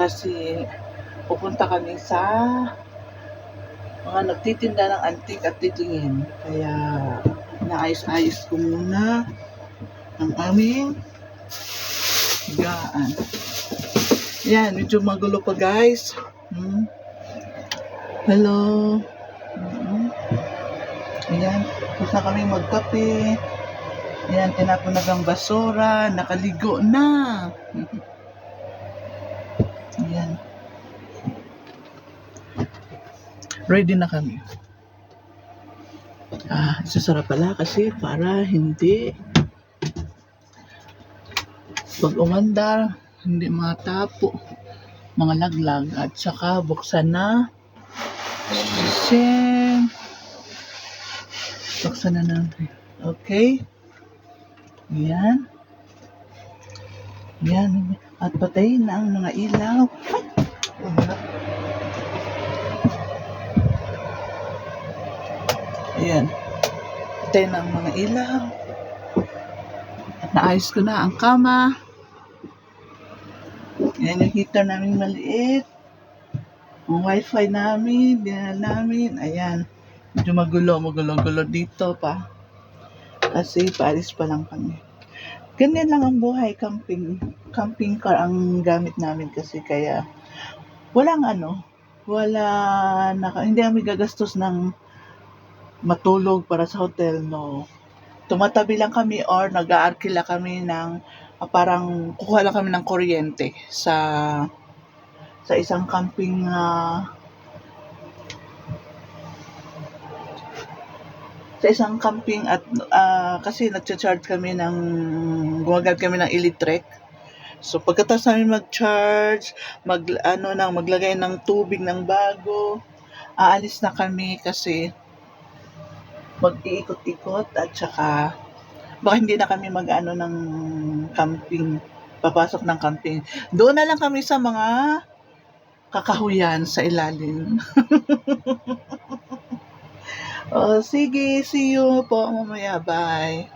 kasi pupunta kami sa mga nagtitinda ng antik at titingin. Kaya naayos-ayos ko muna ang aming higaan. Yan, medyo magulo pa guys. Hello. Ayan, gusto kami magkape. Ayan, tinapon na ang basura. Nakaligo na. Ayan. Ready na kami. Isasara pala kasi para hindi pag umandar, hindi matapo mga laglag at saka buksan na buksan na natin. Okay? Ayan. Ayan. At patayin na ang mga ilaw. Ayan. Patayin na ang mga ilaw. At naayos ko na ang kama. Ayan yung heater namin maliit. Ang wifi namin, dinala namin. Ayan. Medyo magulo dito pa. Kasi paalis pa lang kami. Ganyan lang ang buhay, camping car ang gamit namin kasi kaya hindi kami gagastos ng matulog para sa hotel, no. Tumatabi lang kami or nag-aarkila kami ng parang kukuha lang kami ng kuryente sa isang camping at kasi nagcha-charge kami gumagamit kami ng electric. So pagkatapos namin mag-charge, maglagay ng tubig ng bago, aalis na kami kasi mag-iikot-ikot at saka baka hindi na kami ng camping, papasok ng camping. Doon na lang kami sa mga kakahuyan sa ilalim. Sige, see you po mamaya. Bye.